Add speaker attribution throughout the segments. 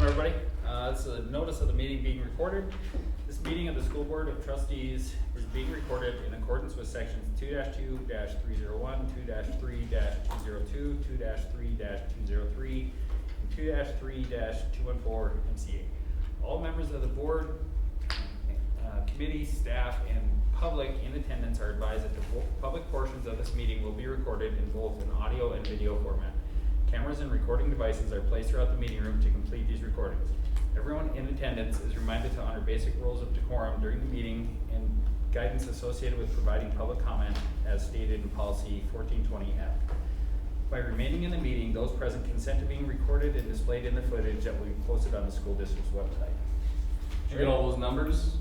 Speaker 1: Welcome everybody. This is a notice of the meeting being recorded. This meeting of the School Board of Trustees is being recorded in accordance with sections 2-2-301, 2-3-202, 2-3-203, and 2-3-214 MCA. All members of the board, committee, staff, and public in attendance are advised that the public portions of this meeting will be recorded in both an audio and video format. Cameras and recording devices are placed throughout the meeting room to complete these recordings. Everyone in attendance is reminded to honor basic rules of decorum during the meeting and guidance associated with providing public comment as stated in policy 1420F. By remaining in the meeting, those present consent to being recorded and displayed in the footage that will be posted on the school district's website.
Speaker 2: Did you get all those numbers?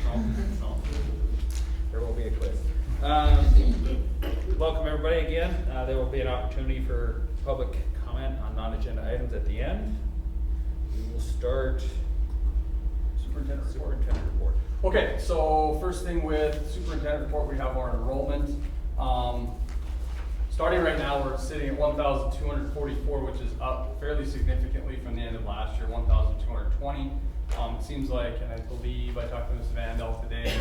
Speaker 2: No.
Speaker 1: There will be a quiz. Welcome everybody again. There will be an opportunity for public comment on non-agenda items at the end. We will start superintendent report.
Speaker 2: Okay, so first thing with superintendent report, we have our enrollment. Starting right now, we're sitting at 1,244, which is up fairly significantly from the end of last year, 1,220. It seems like, and I believe I talked to Ms. Vandell today,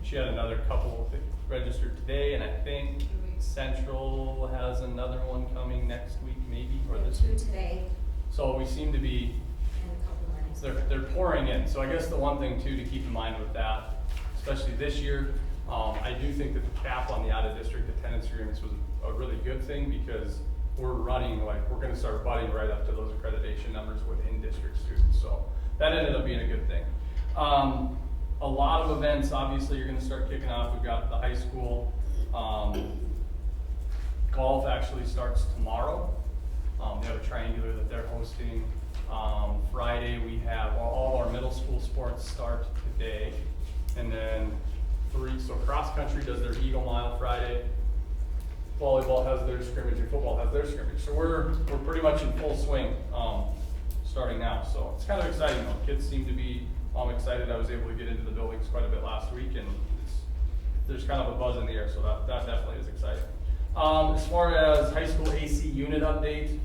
Speaker 2: she had another couple registered today, and I think Central has another one coming next week, maybe, or this week.
Speaker 3: Today.
Speaker 2: So we seem to be,
Speaker 3: And a couple more next week.
Speaker 2: they're pouring in. So I guess the one thing too to keep in mind with that, especially this year, I do think that the cap on the out-of-district attendance agreements was a really good thing because we're running, like, we're going to start butting right up to those accreditation numbers with in-district students. So that ended up being a good thing. A lot of events, obviously, you're going to start kicking off. We've got the high school. Golf actually starts tomorrow. They have a triangular that they're hosting. Friday, we have all our middle school sports start today. And then so cross country does their Eagle Mile Friday. Volleyball has their scrimmage and football has their scrimmage. So we're pretty much in full swing starting now. So it's kind of exciting though. Kids seem to be excited. I was able to get into the buildings quite a bit last week, and there's kind of a buzz in the air, so that definitely is exciting. As far as high school AC unit update,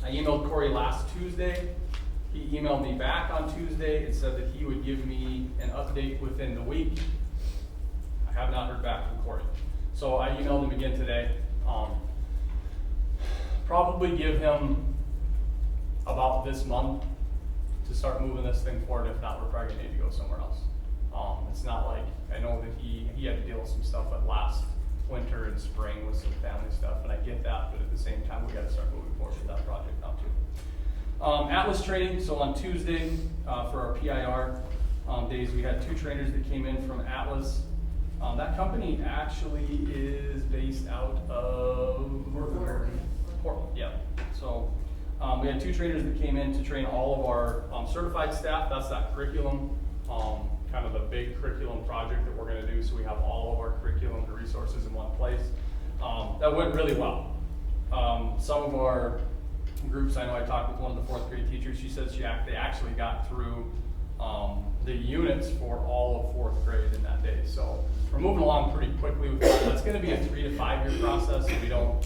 Speaker 2: I emailed Corey last Tuesday. He emailed me back on Tuesday and said that he would give me an update within the week. I have not heard back from Corey. So I emailed him again today. Probably give him about this month to start moving this thing forward. If not, we're probably gonna need to go somewhere else. It's not like, I know that he had to deal with some stuff at last winter and spring with some family stuff, and I get that, but at the same time, we gotta start moving forward with that project now too. Atlas training, so on Tuesday, for our PIR days, we had 2 trainers that came in from Atlas. That company actually is based out of Portland, yeah. So we had 2 trainers that came in to train all of our certified staff. That's that curriculum, kind of the big curriculum project that we're going to do. So we have all of our curriculum and resources in one place. That went really well. Some of our groups, I know I talked with one of the 4th grade teachers. She said they actually got through the units for all of 4th grade in that day. So we're moving along pretty quickly with that. That's going to be a 3 to 5 year process, and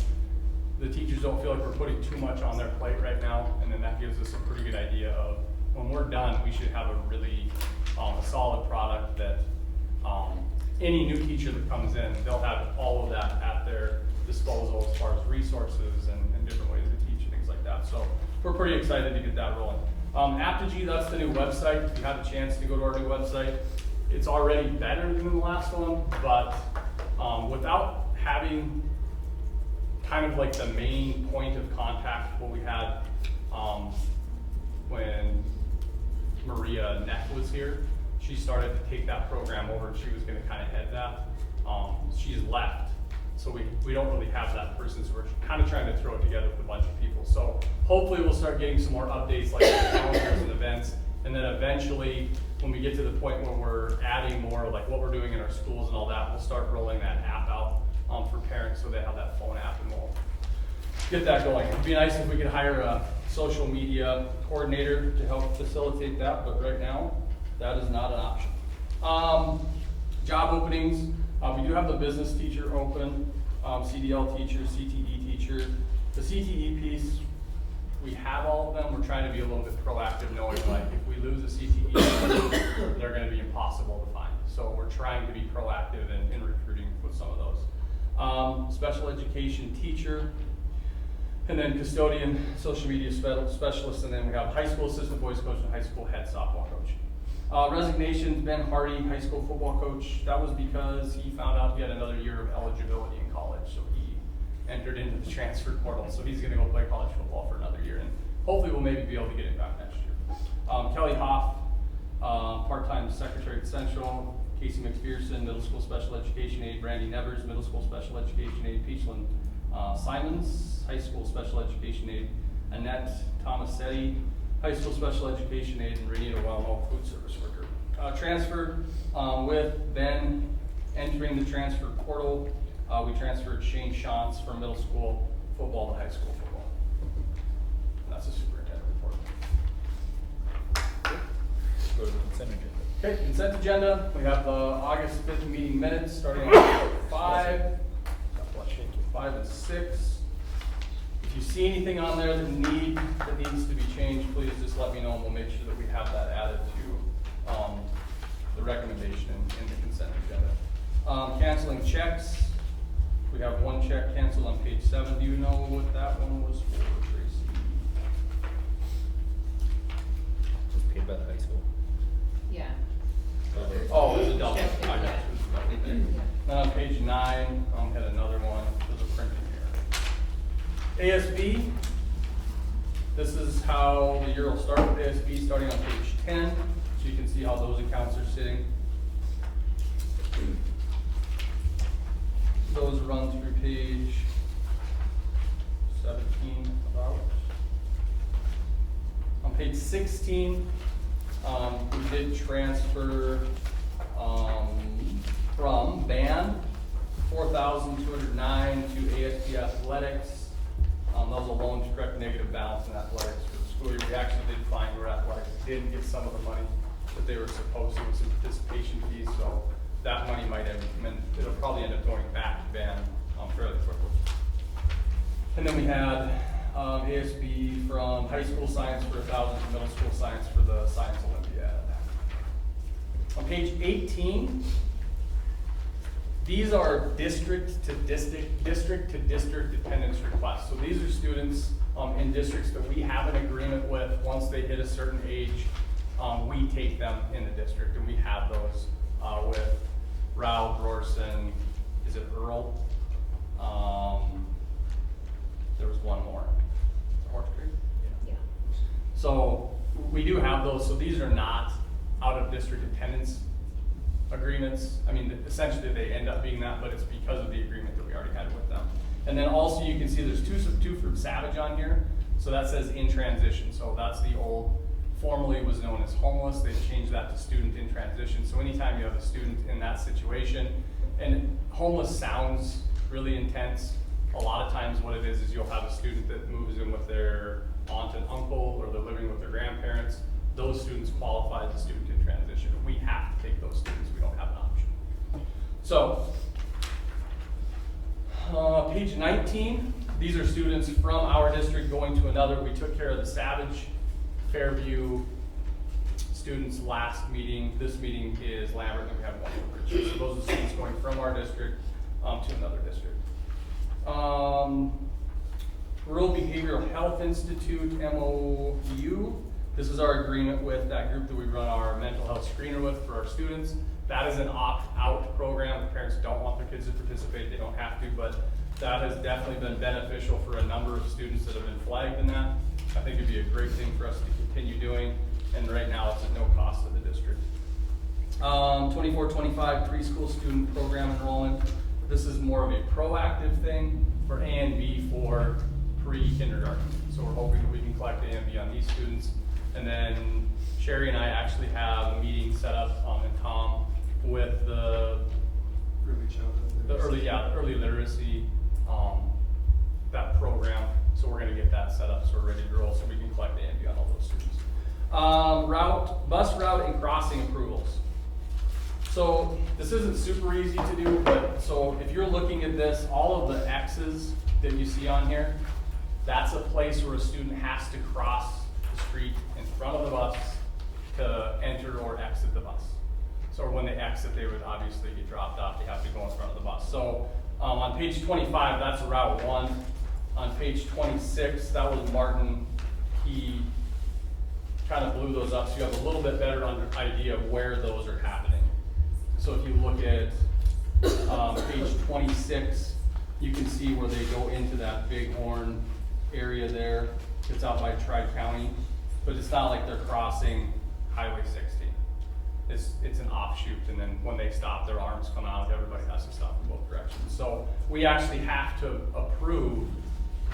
Speaker 2: the teachers don't feel like we're putting too much on their plate right now, and then that gives us a pretty good idea of when we're done, we should have a really a solid product that any new teacher that comes in, they'll have all of that at their disposal as far as resources and different ways to teach and things like that. So we're pretty excited to get that rolling. Apogee, that's the new website. If you have a chance to go to our new website, it's already better than the last one, but without having kind of like the main point of contact, what we had when Maria Neck was here, she started to take that program over and she was going to kind of head that. She's left, so we don't really have that person, so we're kind of trying to throw it together with a bunch of people. So hopefully we'll start getting some more updates like calendars and events, and then eventually when we get to the point where we're adding more like what we're doing in our schools and all that, we'll start rolling that app out for parents so they have that phone app, and we'll get that going. It'd be nice if we could hire a social media coordinator to help facilitate that, but right now that is not an option. Job openings, we do have the business teacher open, CDL teacher, CTE teacher. The CTE piece, we have all of them, we're trying to be a little bit proactive, knowing like if we lose a CTE, they're gonna be impossible to find. So we're trying to be proactive in recruiting with some of those. Special education teacher, and then custodian, social media specialist, and then we have high school assistant boys coach and high school head softball coach. Resignations, Ben Hardy, high school football coach. That was because he found out he had another year of eligibility in college, so he entered into the transfer portal. So he's gonna go play college football for another year, and hopefully we'll maybe be able to get him back next year. Kelly Hoff, part-time secretary at Central. Casey McPherson, middle school special education aide. Brandy Nevers, middle school special education aide. Peachland Simons, high school special education aide. Annette Tomasetti, high school special education aide. And Renita Wellmo, food service worker. Transfer with Ben entering the transfer portal. We transferred Shane Shantz from middle school football to high school football. And that's a superintendent report.
Speaker 1: Go to the consent agenda.
Speaker 2: Okay, consent agenda. We have the August 5th meeting minutes starting on 5 and 6. If you see anything on there that needs to be changed, please just let me know and we'll make sure that we have that added to the recommendation in the consent agenda. Canceling checks. We have one check canceled on page 7. Do you know what that one was for, Tracy?
Speaker 1: It was paid by the high school.
Speaker 3: Yeah.
Speaker 2: Oh, it's a double.
Speaker 3: Yeah.
Speaker 2: I got you. It's a double thing. Then on page 9, had another one. There's a printing here. ASB. This is how the year will start with ASB, starting on page 10. So you can see how those accounts are sitting. Those run through page 17 about. On page 16, we did transfer from band 4,209 to ASB athletics. That was a loan to correct negative balance in athletics for the school year. We actually did find where athletics didn't get some of the money that they were supposed to with some participation fees, so that money might have meant it'll probably end up going back to band fairly quickly. And then we had ASB from high school science for 1,000 to middle school science for the science Olympiad. On page 18, these are district to district attendance requests. So these are students in districts that we have an agreement with. Once they hit a certain age, we take them in the district, and we have those with Rao, Brorson, is it Earl? There was one more. Horse Creek?
Speaker 3: Yeah.
Speaker 2: So we do have those. So these are not out of district attendance agreements. I mean, essentially they end up being that, but it's because of the agreement that we already had with them. And then also you can see there's two from Savage on here. So that says in transition. So that's the old, formerly was known as homeless. They've changed that to student in transition. So anytime you have a student in that situation, and homeless sounds really intense. A lot of times what it is you'll have a student that moves in with their aunt and uncle, or they're living with their grandparents. Those students qualify as a student in transition. We have to take those students. We don't have an option. So, page 19, these are students from our district going to another. We took care of the Savage, Fairview students last meeting. This meeting is Lambert, and we have one in Richard. So those are students going from our district to another district. Rural Behavioral Health Institute, MOU. This is our agreement with that group that we run our mental health screener with for our students. That is an opt-out program. The parents don't want their kids to participate. They don't have to, but that has definitely been beneficial for a number of students that have been flagged in that. I think it'd be a great thing for us to continue doing, and right now it's at no cost to the district. 24-25 preschool student program enrollment. This is more of a proactive thing for A and B for pre-kindergarten. So we're hoping that we can collect A and B on these students. And then Sherry and I actually have a meeting set up, and Tom, with the early literacy, that program. So we're gonna get that set up so we're ready to roll so we can collect A and B on all those students. Bus route and crossing approvals. So this isn't super easy to do, but so if you're looking at this, all of the X's that you see on here, That's a place where a student has to cross the street in front of the bus to enter or exit the bus. So when they exit, they would obviously get dropped off, they have to go in front of the bus. So on page 25, that's Route 1. On page 26, that was Martin. He kind of blew those up so you have a little bit better idea of where those are happening. So if you look at page 26, you can see where they go into that Bighorn area there. It's out by Tri-County, but it's not like they're crossing Highway 60. It's an offshoot, and then when they stop, their arms come out, everybody has to stop in both directions. So we actually have to approve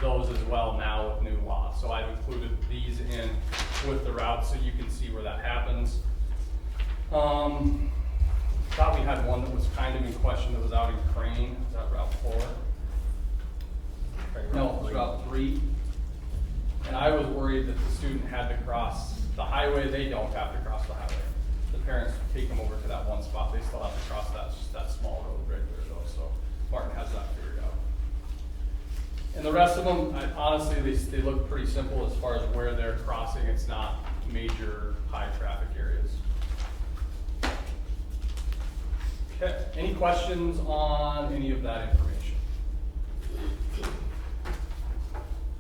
Speaker 2: those as well now with new law. So I've included these in with the route so you can see where that happens. Thought we had one that was kind of in question that was out in Crane. Is that Route 4? No, it was Route 3. And I was worried that the student had to cross the highway. They don't have to cross the highway. The parents take them over to that one spot. They still have to cross that small road right there though. So Martin has that figured out. And the rest of them, honestly, they look pretty simple as far as where they're crossing. It's not major high traffic areas. Okay, any questions on any of that information?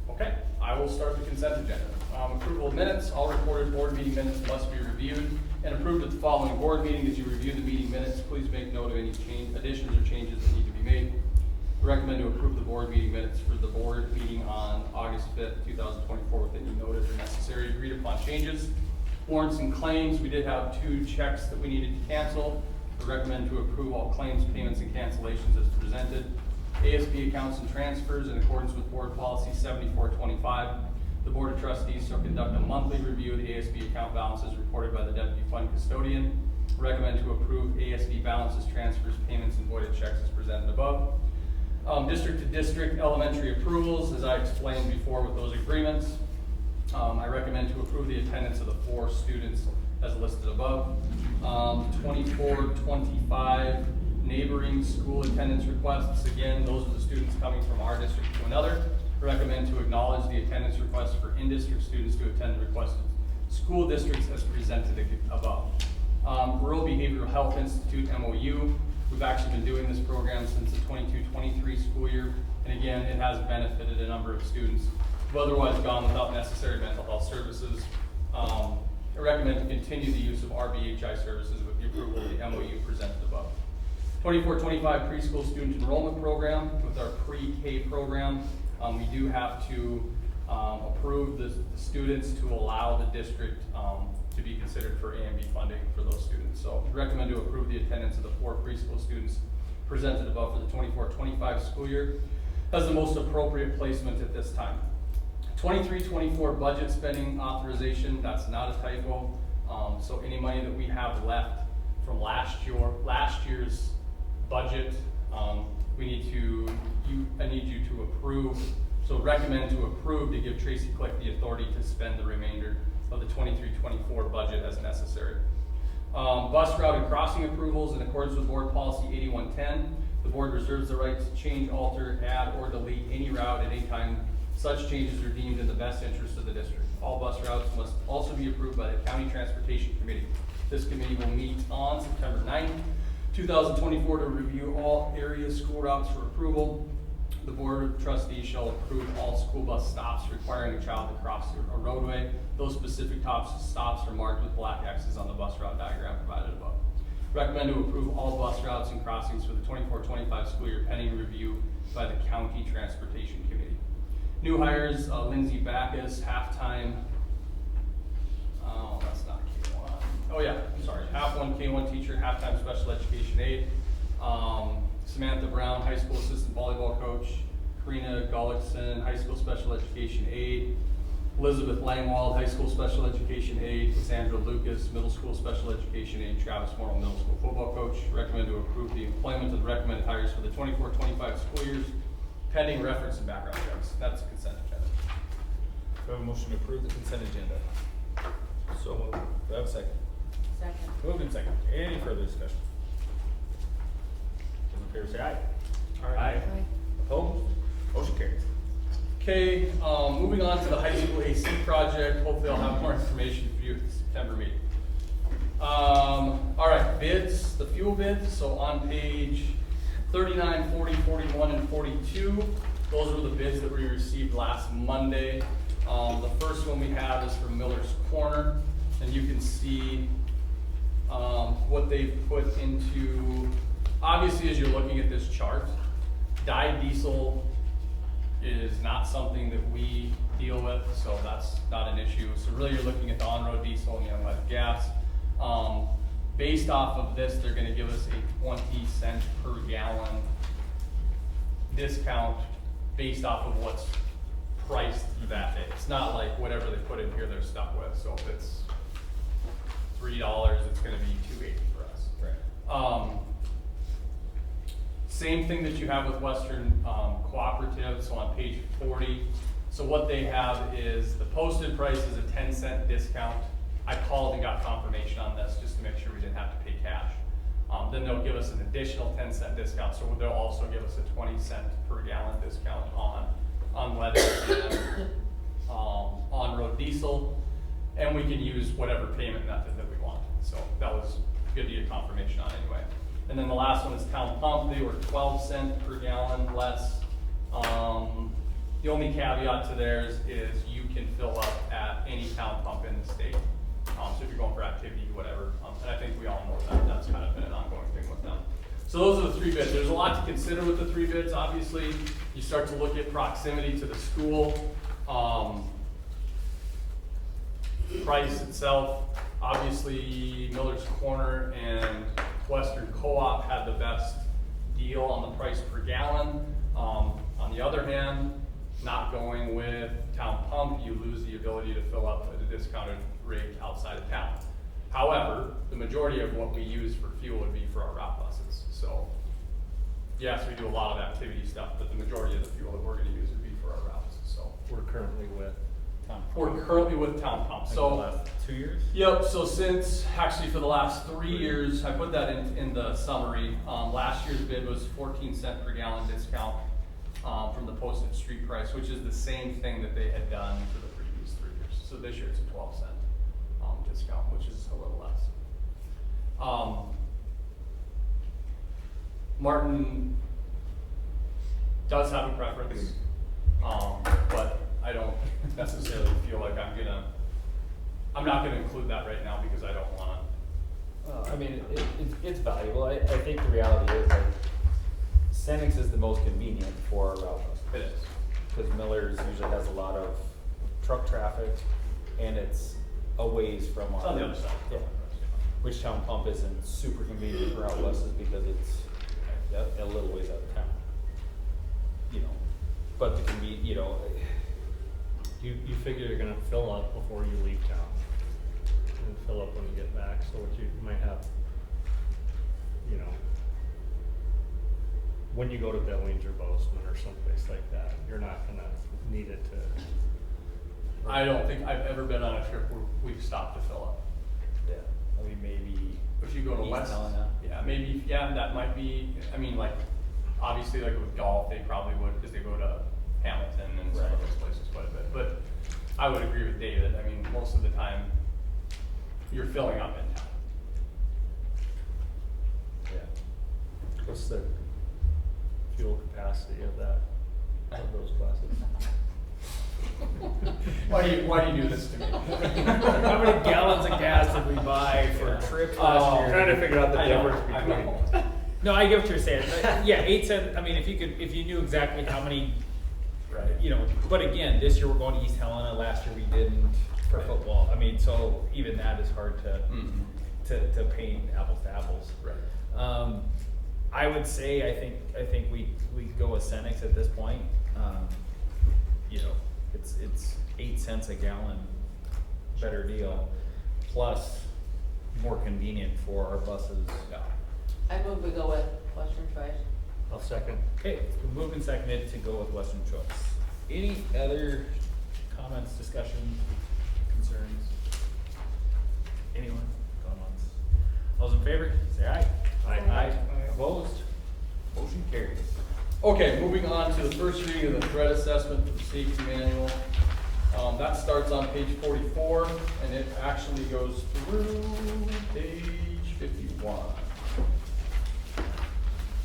Speaker 2: Okay, I will start the consent agenda. Approval of minutes. All recorded board meeting minutes must be reviewed and approved at the following board meeting. As you review the meeting minutes, please make note of any additions or changes that need to be made. We recommend to approve the board meeting minutes for the board meeting on August 5th, 2024 with any noted or necessary agreed upon changes. Warrants and claims. We did have 2 checks that we needed to cancel. We recommend to approve all claims, payments, and cancellations as presented. ASB accounts and transfers in accordance with board policy 7425. The Board of Trustees shall conduct a monthly review of the ASB account balances reported by the Deputy Fund Custodian. Recommend to approve ASB balances, transfers, payments, and voided checks as presented above. District to district elementary approvals, as I explained before with those agreements. I recommend to approve the attendance of the 4 students as listed above. 24-25 neighboring school attendance requests. Again, those are the students coming from our district to another. Recommend to acknowledge the attendance request for in-district students to attend the requested school districts as presented above. Rural Behavioral Health Institute MOU. We've actually been doing this program since the 22-23 school year, and again, it has benefited a number of students who otherwise gone without necessary mental health services. I recommend to continue the use of RBHI services with the approval of the MOU presented above. 24-25 preschool student enrollment program with our pre-K program. We do have to approve the students to allow the district to be considered for A&B funding for those students. So we recommend to approve the attendance of the 4 preschool students presented above for the 24-25 school year as the most appropriate placement at this time. 23-24 budget spending authorization, that's not a typo. So any money that we have left from last year's budget, I need you to approve. So recommend to approve to give Tracy Click the authority to spend the remainder of the 23-24 budget as necessary. Bus route and crossing approvals in accordance with board policy 8110. The board reserves the right to change, alter, add, or delete any route at any time such changes are deemed in the best interest of the district. All bus routes must also be approved by the County Transportation Committee. This committee will meet on September 9th, 2024 to review all area school routes for approval. The Board of Trustees shall approve all school bus stops requiring a child to cross a roadway. Those specific stops are marked with black X's on the bus route diagram provided above. Recommend to approve all bus routes and crossings for the 24-25 school year pending review by the County Transportation Committee. New hires, Lindsay Backus, halftime, that's not K1. Oh yeah, sorry, half one K1 teacher, halftime special education aide. Samantha Brown, high school assistant volleyball coach. Karina Gullickson, high school special education aide. Elizabeth Langwald, high school special education aide. Sandra Lucas, middle school special education aide. Travis Morrill, middle school football coach. Recommend to approve the employment of the recommended hires for the 24-25 school years, pending reference and background checks. That's the consent agenda.
Speaker 1: Do I have a motion to approve the consent agenda? So moved. Do I have a second?
Speaker 3: Second.
Speaker 1: Moved and second. Any further discussion? Those in favor say aye.
Speaker 2: Aye.
Speaker 1: Opposed? Motion carries.
Speaker 2: Okay, moving on to the high school AC project. Hopefully I'll have more information for you at the September meeting. All right, bids, the fuel bids. So on page 39, 40, 41, and 42, those were the bids that we received last Monday. The first one we have is from Miller's Corner, and you can see what they've put into, obviously as you're looking at this chart, dyed diesel is not something that we deal with, so that's not an issue. So really you're looking at the on-road diesel and the unleaded gas. Based off of this, they're gonna give us a 20 cent per gallon discount based off of what's priced that day. It's not like whatever they put in here they're stuck with. So if it's $3, it's gonna be $2.80 for us.
Speaker 1: Right.
Speaker 2: Same thing that you have with Western Cooperative, so on page 40. So what they have is the posted price is a 10 cent discount. I called and got confirmation on this just to make sure we didn't have to pay cash. Then they'll give us an additional 10 cent discount, so they'll also give us a 20 cent per gallon discount on unleaded and on-road diesel. And we can use whatever payment method that we want. So that was good to get confirmation on anyway. And then the last one is Town Pump. They were 12 cents per gallon less. The only caveat to theirs is you can fill up at any town pump in the state. So if you're going for activity, whatever. And I think we all know that. That's kind of been an ongoing thing with them. So those are the three bids. There's a lot to consider with the three bids. Obviously, you start to look at proximity to the school. Price itself, obviously Miller's Corner and Western Co-op had the best deal on the price per gallon. On the other hand, not going with Town Pump, you lose the ability to fill up at a discounted rate outside of town. However, the majority of what we use for fuel would be for our route buses. So yes, we do a lot of activity stuff, but the majority of the fuel that we're gonna use would be for our routes. So
Speaker 4: We're currently with
Speaker 1: Town Pump.
Speaker 2: we're currently with Town Pump.
Speaker 1: Like
Speaker 2: So
Speaker 1: the last 2 years?
Speaker 2: yep, so since, actually for the last 3 years, I put that in the summary. Last year's bid was 14 cent per gallon discount from the posted street price, which is the same thing that they had done for the previous 3 years. So this year it's a 12 cent discount, which is a little less. Martin does have a preference, but I don't necessarily feel like I'm not gonna include that right now because I don't wanna.
Speaker 1: I mean, it's valuable. I think the reality is like, Senex is the most convenient for our route bus.
Speaker 2: It is.
Speaker 1: Because Miller's usually has a lot of truck traffic, and it's a ways from
Speaker 2: It's on the other side.
Speaker 1: Yeah. Which Town Pump isn't super convenient for route buses because it's a little ways out of town. You know, but the
Speaker 4: you figure you're gonna fill up before you leave town and fill up when you get back, so what you might have, you know, when you go to Billings or Bozeman or someplace like that, you're not gonna need it to.
Speaker 2: I don't think I've ever been on a trip where we've stopped to fill up.
Speaker 1: yeah, I mean maybe.
Speaker 2: If you go to
Speaker 1: East
Speaker 2: West,
Speaker 1: Helena.
Speaker 2: yeah, maybe, yeah, that might be, I mean, like, obviously, like with golf, they probably would, because they go to Hamilton and some of those places quite a bit, but I would agree with David, I mean, most of the time, you're filling up in town.
Speaker 1: Yeah.
Speaker 4: What's the fuel capacity of those classes?
Speaker 2: Why do you do this to me?
Speaker 1: How many gallons of gas did we buy for a trip last year?
Speaker 4: Trying to figure out the
Speaker 2: I know,
Speaker 4: difference
Speaker 2: I
Speaker 4: between.
Speaker 2: know.
Speaker 1: No, I get what you're saying. Yeah, 8 cents. I mean, if you knew exactly how many,
Speaker 2: Right.
Speaker 1: you know. But again, this year we're going to East Helena. Last year we didn't for
Speaker 2: Right.
Speaker 1: football. I mean, so even that is hard to
Speaker 2: Mhm.
Speaker 1: to paint apples to apples.
Speaker 2: Right.
Speaker 1: I would say I think we go with Senex at this point. You know, it's 8 cents a gallon, better deal, plus more convenient for our buses.
Speaker 2: Yeah.
Speaker 3: I move we go with Western Choice.
Speaker 4: I'll second.
Speaker 1: Okay, it's been moved and seconded to go with Western Choice. Any other comments, discussion, concerns? Anyone? Going once. All those in favor, say aye.
Speaker 4: Aye.
Speaker 1: Aye. Opposed? Motion carries.
Speaker 2: Okay, moving on to the first reading of the threat assessment for the safety manual. That starts on page 44, and it actually goes through page 51.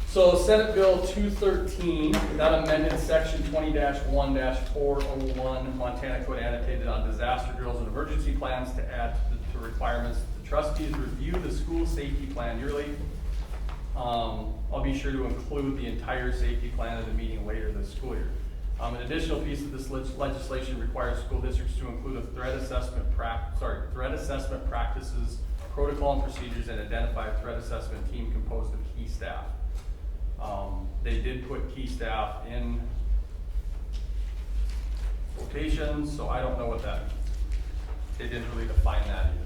Speaker 2: So Senate Bill 213, that amended section 20-1-401 Montana Code annotated on disaster drills and emergency plans to add to requirements. The trustees review the school safety plan yearly. I'll be sure to include the entire safety plan at a meeting later this school year. An additional piece of this legislation requires school districts to include a threat assessment practices, protocol and procedures, and identify a threat assessment team composed of key staff. They did put key staff in quotations, so I don't know what that means. They didn't really define that either.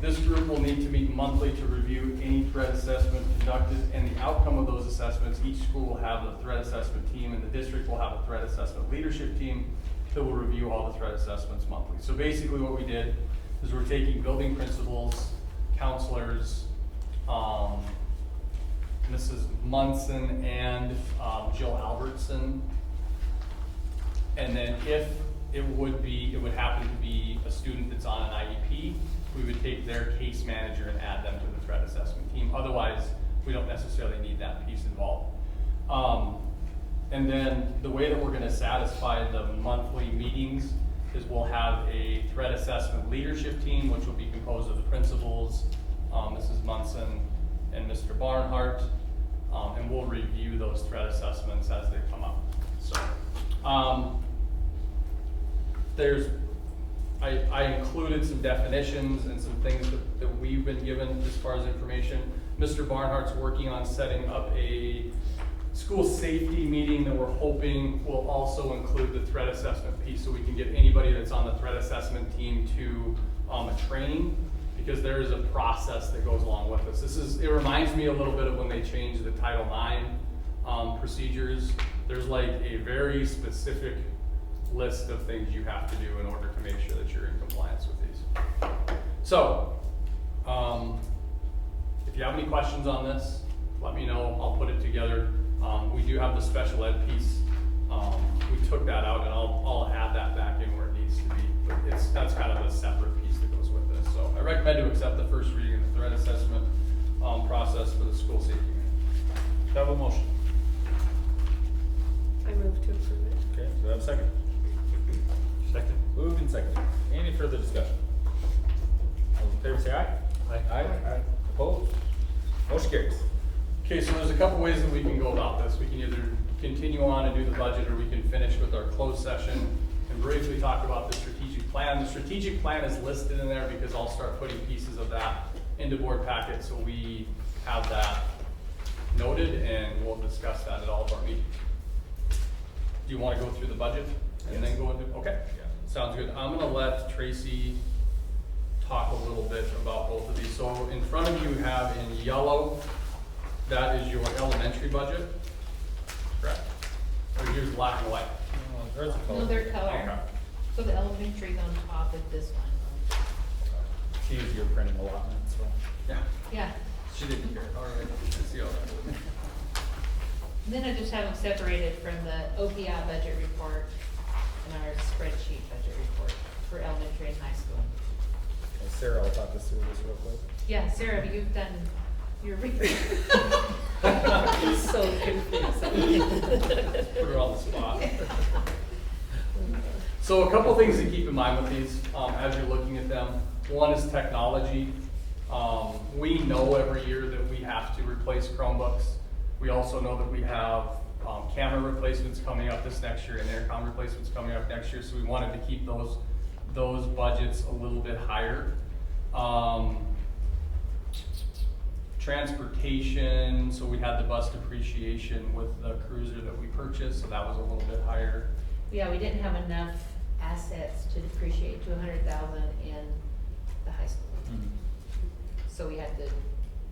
Speaker 2: This group will need to meet monthly to review any threat assessment conducted, and the outcome of those assessments. Each school will have a threat assessment team, and the district will have a threat assessment leadership team that will review all the threat assessments monthly. So basically what we did is we're taking building principals, counselors, Mrs. Munson and Jill Albertson, and then if it would happen to be a student that's on an IEP, we would take their case manager and add them to the threat assessment team. Otherwise, we don't necessarily need that piece involved. And then the way that we're gonna satisfy the monthly meetings is we'll have a threat assessment leadership team, which will be composed of the principals, Mrs. Munson and Mr. Barnhart, and we'll review those threat assessments as they come up. So, I included some definitions and some things that we've been given as far as information. Mr. Barnhart's working on setting up a school safety meeting that we're hoping will also include the threat assessment piece, so we can get anybody that's on the threat assessment team to a training, because there is a process that goes along with this. It reminds me a little bit of when they changed the Title IX procedures. There's like a very specific list of things you have to do in order to make sure that you're in compliance with these. So, if you have any questions on this, let me know. I'll put it together. We do have the special ed piece. We took that out, and I'll add that back in where it needs to be. But that's kind of a separate piece that goes with this. So I recommend to accept the first reading of the threat assessment process for the school safety manual.
Speaker 1: Do I have a motion?
Speaker 5: I move to approve it.
Speaker 1: Okay, do I have a second?
Speaker 4: Second.
Speaker 1: Moved and seconded. Any further discussion? All those in favor say aye.
Speaker 4: Aye.
Speaker 1: Aye. Opposed? Motion carries.
Speaker 2: Okay, so there's a couple ways that we can go about this. We can either continue on and do the budget, or we can finish with our closed session and briefly talk about the strategic plan. The strategic plan is listed in there because I'll start putting pieces of that into board packet, so we have that noted, and we'll discuss that at all of our meetings. Do you want to go through the budget and then go into, okay,
Speaker 1: Yeah.
Speaker 2: sounds good. I'm gonna let Tracy talk a little bit about both of these. So in front of you have in yellow, that is your elementary budget, correct? Or here's black and white.
Speaker 1: Oh, there's a color.
Speaker 3: No, they're color.
Speaker 2: Okay.
Speaker 3: So the elementary's on top of this one.
Speaker 1: She is your printing allotment, so.
Speaker 2: Yeah,
Speaker 3: Yeah.
Speaker 2: she didn't care, all right, I see all that.
Speaker 3: Then I just have them separated from the OPI budget report and our spreadsheet budget report for elementary and high school.
Speaker 1: Okay, Sarah will talk us through this real quick.
Speaker 3: Yeah, Sarah, you've done your research.
Speaker 5: So confusing.
Speaker 2: Put her on the spot. So a couple things to keep in mind with these, as you're looking at them. One is technology. We know every year that we have to replace Chromebooks. We also know that we have camera replacements coming up this next year and intercom replacements coming up next year, so we wanted to keep those budgets a little bit higher. Transportation, so we had the bus depreciation with the cruiser that we purchased, so that was a little bit higher.
Speaker 3: Yeah, we didn't have enough assets to depreciate to 100,000 in the high school. So we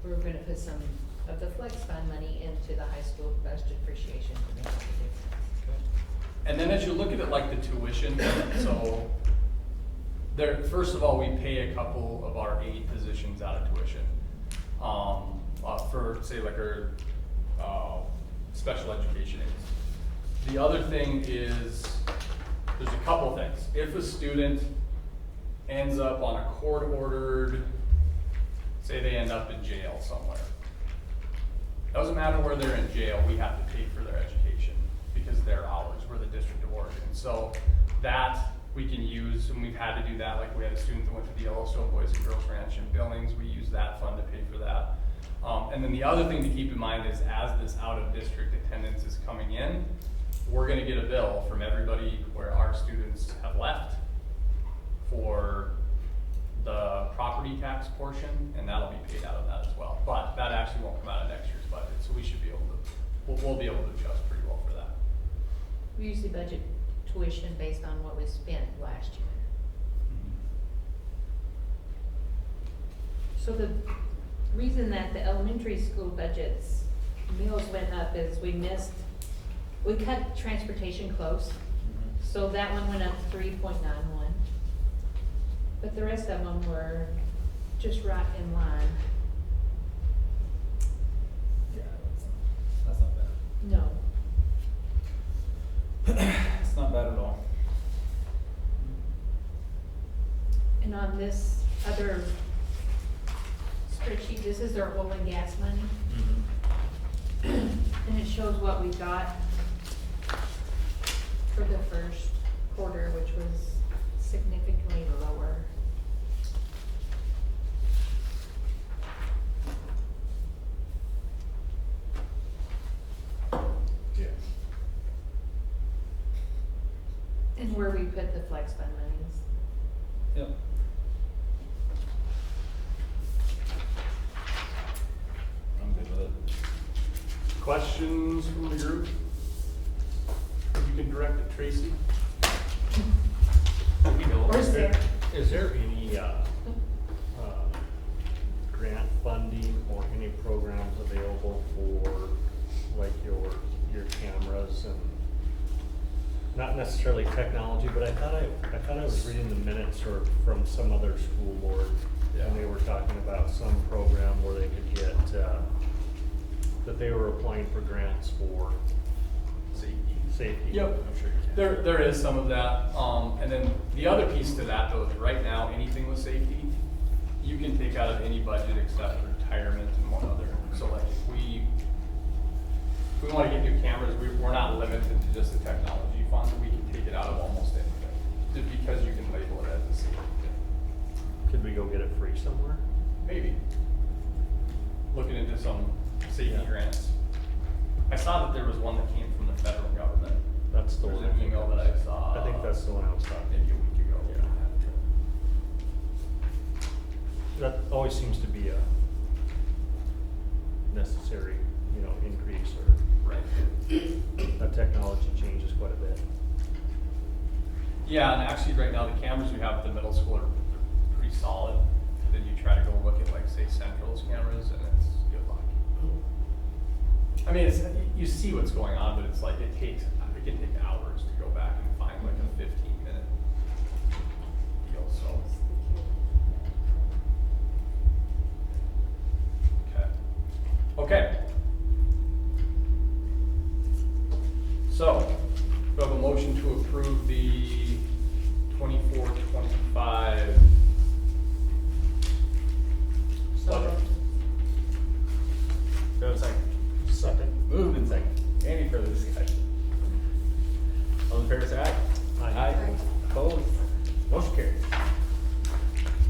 Speaker 3: were gonna put some of the flex fund money into the high school bus depreciation to make it a difference.
Speaker 2: And then as you look at it like the tuition, so there, first of all, we pay a couple of our aid positions out of tuition. For say like our special education aides. The other thing is, there's a couple things. If a student ends up on a court-ordered, say they end up in jail somewhere, doesn't matter where they're in jail, we have to pay for their education because they're ours, we're the District of Oregon. So that we can use, and we've had to do that, like we had a student that went to the Yellowstone Boys and Girls Ranch in Billings, we use that fund to pay for that. And then the other thing to keep in mind is as this out-of-district attendance is coming in, we're gonna get a bill from everybody where our students have left for the property tax portion, and that'll be paid out of that as well. But that actually won't come out of next year's budget, so we should be able to, we'll be able to adjust pretty well for that.
Speaker 3: We usually budget tuition based on what we spent last year. So the reason that the elementary school budgets, meals went up is we cut transportation close. So that one went up 3.91. But the rest of them were just right in line.
Speaker 1: Yeah, that's not bad.
Speaker 3: No.
Speaker 1: It's not bad at all.
Speaker 3: And on this other spreadsheet, this is our oil and gas money. And it shows what we got for the first quarter, which was significantly lower.
Speaker 1: Yeah.
Speaker 3: And where we put the flex fund monies.
Speaker 1: Yep. I'm good with it.
Speaker 2: Questions from the group? You can direct it, Tracy.
Speaker 3: Or Sarah.
Speaker 4: Is there any, grant funding or any programs available for like your cameras and not necessarily technology, but I thought I was reading the minutes or from some other school board.
Speaker 2: Yeah.
Speaker 4: And they were talking about some program where they could get, that they were applying for grants for safety.
Speaker 2: Yep.
Speaker 1: I'm sure you can.
Speaker 2: There is some of that, and then the other piece to that though is right now, anything with safety, you can take out of any budget except retirement and one other. So like if we wanna get new cameras, we're not limited to just the technology fund, we can take it out of almost anything, just because you can label it as a safety thing.
Speaker 4: Could we go get it free somewhere?
Speaker 2: Maybe. Looking into some safety
Speaker 4: Yeah.
Speaker 2: grants. I saw that there was one that came from the federal government.
Speaker 4: That's the
Speaker 2: There's
Speaker 4: one.
Speaker 2: an email that I saw.
Speaker 4: I think that's the one I was talking.
Speaker 2: Maybe a week ago.
Speaker 4: Yeah. That always seems to be a necessary, increase or
Speaker 2: Right.
Speaker 4: that technology changes quite a bit.
Speaker 2: Yeah, and actually right now the cameras we have at the middle school are pretty solid. Then you try to go look at like say Central's cameras and it's good luck. I mean, you see what's going on, but it's like it can take hours to go back and find like a 15-minute deal, so. Okay. So, we have a motion to approve the 24-25 budget.
Speaker 1: Go a second.
Speaker 4: Second.
Speaker 1: Moved and second. Any further discussion? All in favor, say aye.
Speaker 4: Aye.
Speaker 1: Opposed? Motion carries.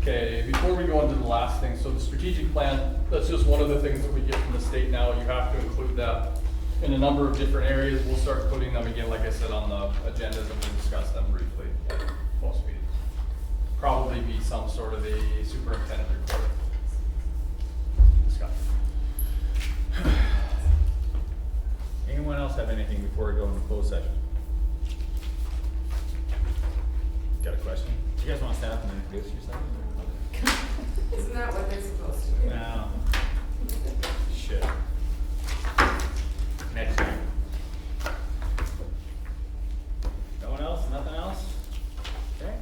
Speaker 2: Okay, before we go into the last thing, so the strategic plan, that's just one of the things that we get from the state now. You have to include that in a number of different areas. We'll start putting them again, like I said, on the agendas and we'll discuss them briefly at most meetings. Probably be some sort of a superintendent report discussion.
Speaker 1: Anyone else have anything before we go into closed session? Got a question? Do you guys want to stand up and introduce yourself?
Speaker 5: Isn't that what they're supposed to do?
Speaker 1: No. Should. Next time. No one else? Nothing else? Okay.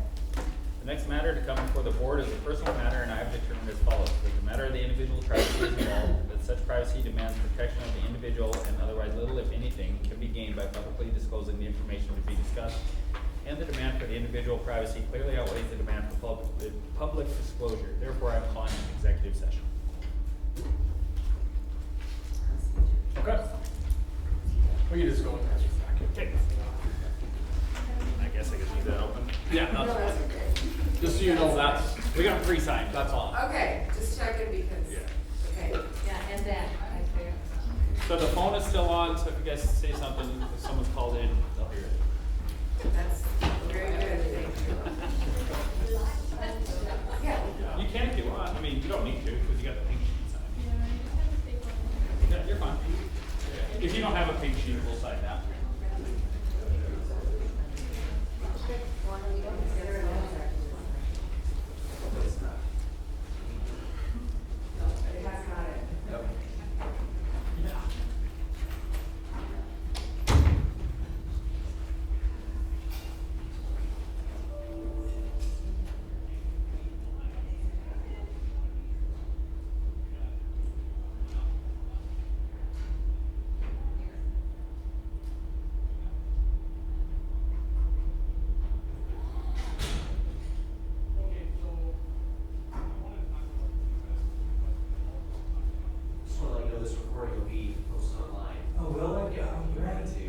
Speaker 1: The next matter to come before the board is a personal matter, and I have determined as follows. That the matter of the individual's privacy is involved, that such privacy demands protection of the individual, and otherwise little, if any, anything can be gained by publicly disclosing the information to be discussed, and the demand for the individual privacy clearly outweighs the demand for public disclosure. Therefore, I'm calling an executive session.
Speaker 2: Okay. We can just go with that.
Speaker 1: Okay. I guess I just need that open.
Speaker 2: Yeah,
Speaker 5: No,
Speaker 2: that's
Speaker 5: that's
Speaker 2: fine.
Speaker 5: okay.
Speaker 2: Just so you know, that's,
Speaker 1: We got pre-signed.
Speaker 2: that's all.
Speaker 5: Okay, just checking because, okay.
Speaker 3: Yeah, and that, I figured.
Speaker 1: So the phone is still on, so if you guys say something, if someone's called in, they'll hear it.
Speaker 5: That's very good, thank you. Yeah.
Speaker 1: You can if you want. I mean, you don't need to, because you got the pink sheet signed. Yeah, you're fine. If you don't have a pink sheet, we'll sign that.
Speaker 5: It has got it.
Speaker 6: Just want to let you know this recording will be posted online.
Speaker 7: Oh, will it?
Speaker 6: Yeah,
Speaker 7: Oh,
Speaker 6: you want
Speaker 7: great.
Speaker 6: to,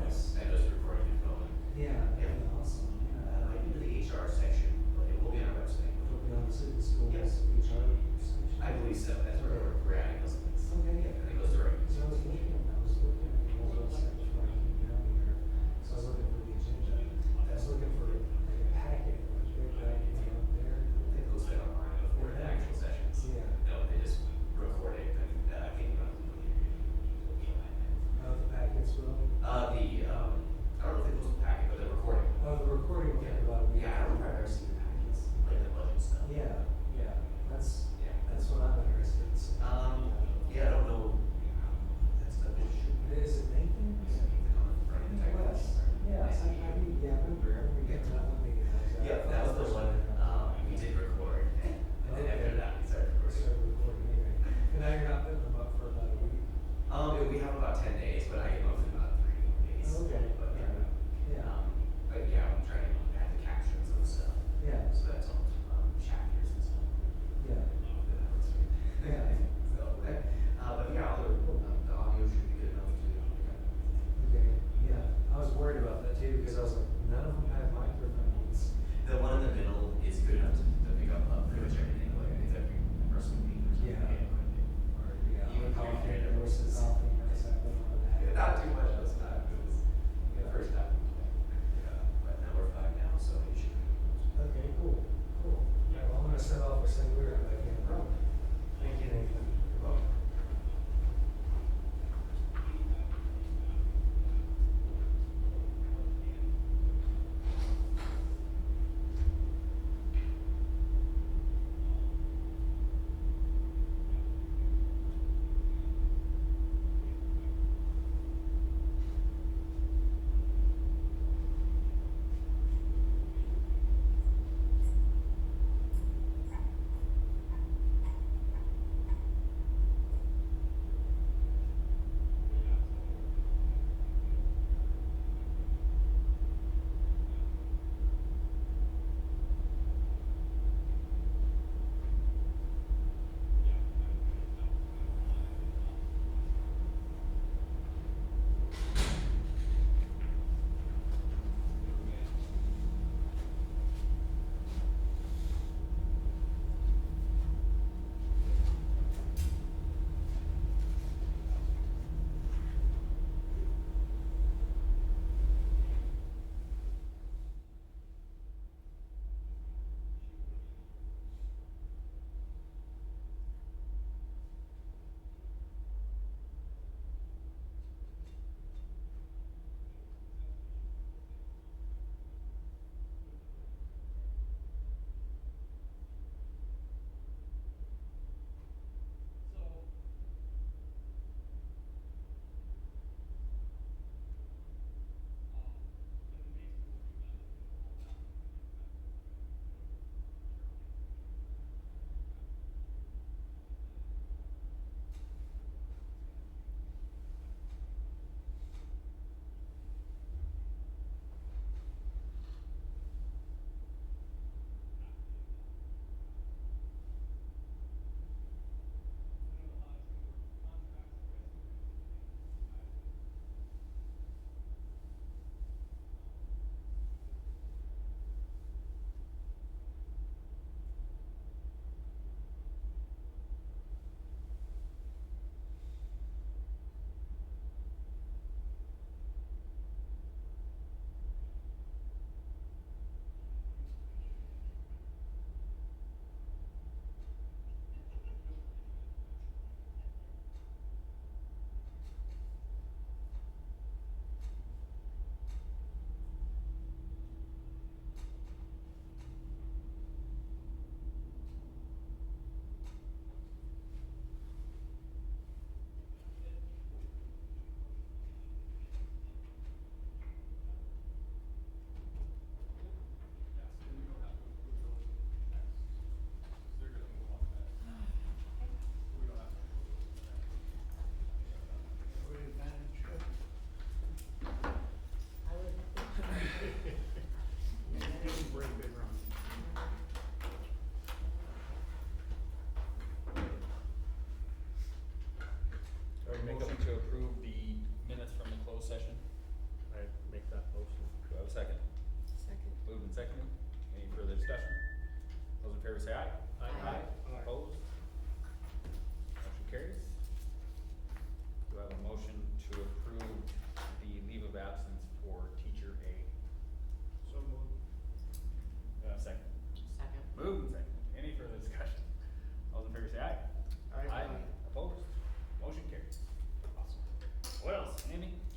Speaker 7: Yes.
Speaker 6: I know it's recording your phone.
Speaker 7: Yeah,
Speaker 6: Yeah.
Speaker 7: awesome,
Speaker 6: I
Speaker 7: yeah.
Speaker 6: might be to the HR section, but it will be on our website.
Speaker 7: It'll be on the city schools.
Speaker 6: Yes.
Speaker 7: HR section.
Speaker 6: I believe so, that's where we're adding those things.
Speaker 7: Okay,
Speaker 6: Yeah, I think those are right.
Speaker 7: So I was looking at the whole website before I came down here, so I was looking for the agenda. I was looking for like a packet, which big packet up there.
Speaker 6: They post it online before the actual sessions.
Speaker 7: Yeah.
Speaker 6: No, they just record it and, can't run
Speaker 7: Oh, the packets will?
Speaker 6: I don't know if they post a packet, but the recording.
Speaker 7: Oh, the recording will take about a week.
Speaker 6: Yeah, I don't remember seeing the packets, like the budget stuff.
Speaker 7: Yeah, yeah, that's
Speaker 6: Yeah.
Speaker 7: what I'm interested in. seeing.
Speaker 6: Yeah, I don't know. That's the issue.
Speaker 7: Is it Nathan? West. Yeah, yeah, we get that one meeting.
Speaker 6: Yeah, that was the one, we did record, and after that, we started recording.
Speaker 7: Started recording anyway. And now you're not putting them up for about a week?
Speaker 6: We have about 10 days, but I can up in about 3 more days.
Speaker 7: Okay.
Speaker 6: But,
Speaker 7: Yeah.
Speaker 6: but yeah, I'm trying to add the captions and stuff,
Speaker 7: Yeah,
Speaker 6: so that's all, chapters and stuff.
Speaker 7: yeah, Yeah.
Speaker 6: So, but yeah, the audio should be good enough to,
Speaker 7: okay, yeah. I was worried about that too, because I was like, none of them have microphones.
Speaker 6: the one in the middle is good enough to pick up pretty much everything, like if every person being or something.
Speaker 7: Yeah. Or, yeah,
Speaker 6: Even
Speaker 7: coffee,
Speaker 6: if
Speaker 7: there was some coffee, or something like that.
Speaker 6: Not too much this time, it was, the first time. Yeah, but now we're 5 now, so it should be.
Speaker 7: Okay, cool, cool. Yeah, well, I'm gonna set off with St. Louis, but I can't. Thank you, Nathan.
Speaker 6: You're welcome.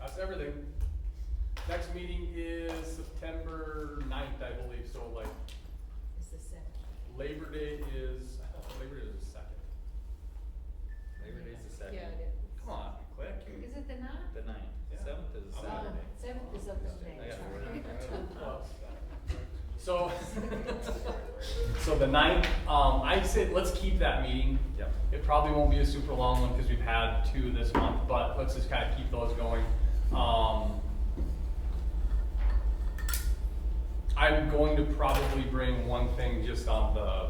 Speaker 2: That's everything. Next meeting is September 9th, I believe, so like
Speaker 3: It's the second.
Speaker 2: Labor Day is, I thought Labor Day was the 2nd.
Speaker 1: Labor Day's the second.
Speaker 3: Yeah, it
Speaker 2: Come on, quick.
Speaker 3: is. Is it the ninth?
Speaker 1: The 9th.
Speaker 2: Yeah.
Speaker 1: 7th is
Speaker 2: I'm
Speaker 1: Saturday.
Speaker 3: Seventh is open day.
Speaker 1: I got
Speaker 3: sorry.
Speaker 1: it.
Speaker 2: So, so the 9th, I'd say let's keep that meeting.
Speaker 1: Yep.
Speaker 2: It probably won't be a super long one because we've had 2 this month, but let's just kind of keep those going. I'm going to probably bring one thing just on the